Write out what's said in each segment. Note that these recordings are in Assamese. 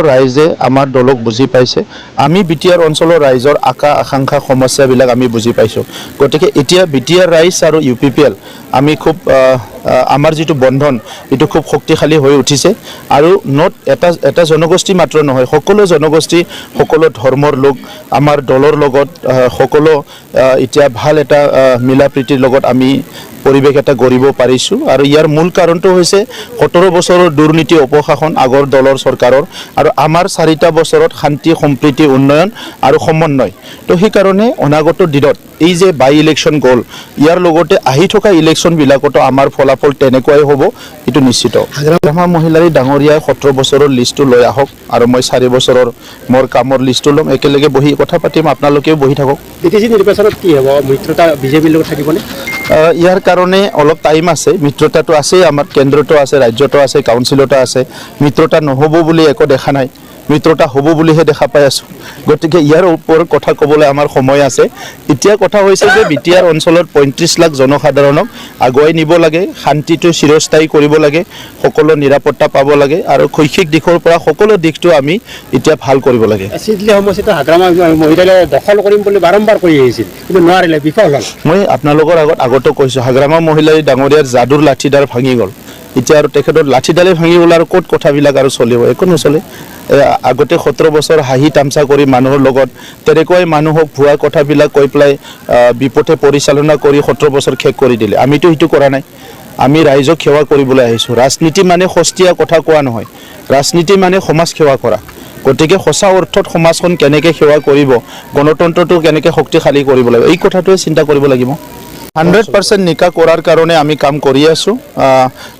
ৰাইজে আমাৰ দলক বুজি পাইছে আমি বিটিআৰ অঞ্চলৰ ৰাইজৰ আকাংক্ষা সমস্যাবিলাক আমি বুজি পাইছোঁ গতিকে এতিয়া বিটিআৰ ৰাইজ আৰু ইউপিপিএল আমি খুব আমাৰ যিটো বন্ধন এটো খুব শক্তিশালী হৈ উঠিছে আৰু নট এটা জনগোষ্ঠী মাত্ৰ নহয় সকলো জনগোষ্ঠী সকলো ধৰ্মৰ লোক আমাৰ দলৰ লগত সকলো এতিয়া ভাল এটা মিলা প্ৰীতিৰ লগত আমি পৰিৱেশ এটা গঢ়িব পাৰিছোঁ আৰু ইয়াৰ মূল কাৰণটো হৈছে 17 বছৰৰ দুৰ্নীতি অপশাসন আগৰ দলৰ চৰকাৰৰ আৰু আমাৰ 4টা বছৰত শান্তি সম্প্ৰীতি উন্নয়ন আৰু সমন্বয় তো সেই কাৰণে অনাগত দিনত এই যে বাই ইলেকশ্যন গ'ল ইয়াৰ লগতে আহি থকা ইলেকশ্যন বিলাকতো আমাৰ ফলাফল তেনেকুৱাই হ'ব এটো নিশ্চিত হাগ্ৰামা মহিলাৰী ডাঙৰীয়া 17 বছৰৰ লিষ্টটো লৈ আহক আৰু মই 4 বছৰৰ মোৰ কামৰ লিষ্টটো লম একেলগে বহি কথা পাতিম আপোনালোকেও বহি থাকক বিটিসি নিৰ্বাচনত কি হ'ব মিত্ৰতা বিজেপিৰ লগত থাকিবনে ইয়াৰ কাৰণে অলপ টাইম আছে মিত্ৰতাটো আছে আমাৰ কেন্দ্ৰটো আছে ৰাজ্যটো আছে কাউন্সিলটো আছে মিত্ৰতা নহব বুলি একো দেখা নাই মিত্ৰতা হ'ব বুলিহে দেখা পাই আছো গতিকে ইয়াৰ ওপৰত কথা ক'বলৈ আমাৰ সময় আছে এতিয়া কথা হৈছে যে বিটিআৰ অঞ্চলত 35 লাখ জনসাধাৰণক আগুৱাই নিব লাগে শান্তিটো চিৰস্থায়ী কৰিব লাগে সকলো নিৰাপত্তা পাব লাগে আৰু শৈক্ষিক দিশৰ পৰা সকলো দিশটো আমি এতিয়া ভাল কৰিব লাগে সিডলি সমস্যাটো হাগ্ৰামা মহিলাৰে দখল কৰিম বুলি বাৰম্বাৰ কৈ আহিছিল কিন্তু নোৱাৰিলে বিফল হ'ল মই আপোনালোকৰ আগতো কৈছো হাগ্ৰামা মহিলাৰী ডাঙৰীয়াৰ যাদুৰ লাঠিডাল ভাঙি গ'ল এতিয়া আৰু তেখেতৰ লাঠিডালে ভাঙি গ'ল আৰু ক'ত কথাবিলাক আৰু চলিব একো নচলে আগতে 17 বছৰ হাঁহি তামচা কৰি মানুহৰ লগত তেনেকৈ মানুহক ভুৱা কথাবিলাক কৈ পেলাই বিপথে পৰিচালনা কৰি 17 বছৰ শেষ কৰি দিলে আমিতো হিটো কৰা নাই আমি ৰাইজক সেৱা কৰিবলৈ আহিছো ৰাজনীতি মানে সস্তীয়া কথা কোৱা নহয় ৰাজনীতি মানে সমাজ সেৱা কৰা গতিকে সঁচা অৰ্থত সমাজখন কেনেকৈ সেৱা কৰিব গণতন্ত্ৰটো কেনেকৈ শক্তিশালী কৰিব লাগিব এই কথাটোৱে চিন্তা কৰিব লাগিব 100% নিকা কৰাৰ কাৰণে আমি কাম কৰি আছো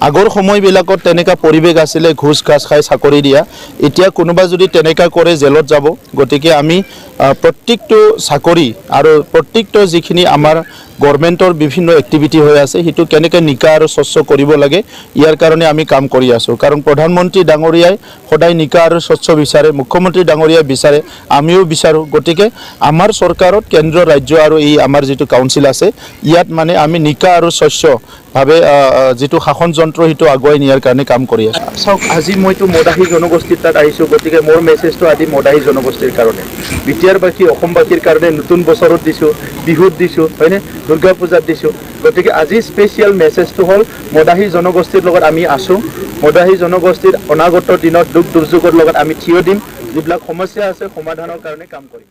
আগৰ সময়বিলাকত তেনেকা পৰিবেশ আছিলে ঘুষ ঘাস খাই চাকৰি দিয়া এতিয়া কোনোবা যদি তেনেকা কৰে জেলত যাব গতিকে আমি প্ৰত্যেকটো চাকৰি আৰু প্ৰত্যেকটো যিখিনি আমাৰ গভৰ্নমেন্টৰ বিভিন্ন এক্টিভিটি হৈ আছে হিটো কেনেকৈ নিকা আৰু স্বচ্ছ কৰিব লাগে ইয়াৰ কাৰণে আমি কাম কৰি আছো কাৰণ প্ৰধানমন্ত্ৰী ডাঙৰীয়াই সদায় নিকা আৰু স্বচ্ছ বিচাৰে মুখ্যমন্ত্ৰী ডাঙৰীয়াই বিচাৰে আমিও বিচাৰো গতিকে আমাৰ চৰকাৰত কেন্দ্ৰ ৰাজ্য আৰু এই আমাৰ যিটো কাউন্সিল আছে ইয়াত মানে আমি নিকা আৰু স্বচ্ছ ভাবে যেটো শাসন যন্ত্ৰ হিটো আগুৱাই নিয়াৰ কাৰণে কাম কৰি আছো চাওক আজি মইতো মদাহী জনগোষ্ঠীৰ তাত আহিছো গতিকে মোৰ মেছেজটো আদি মদাহী জনগোষ্ঠীৰ কাৰণে বিটিআৰবাসী অসমবাসীৰ কাৰণে নতুন বছৰত দিছো বিহুত দিছো হয়নে দুৰ্গা পূজাত দিছো গতিকে আজি স্পেচিয়েল মেছেজটো হ'ল মদাহী জনগোষ্ঠীৰ লগত আমি আছো মদাহী জনগোষ্ঠীৰ অনাগত দিনত দুখ দুৰ্যোগৰ লগত আমি থিয় দিম যিবিলাক সমস্যা আছে সমাধানৰ কাৰণে কাম কৰিম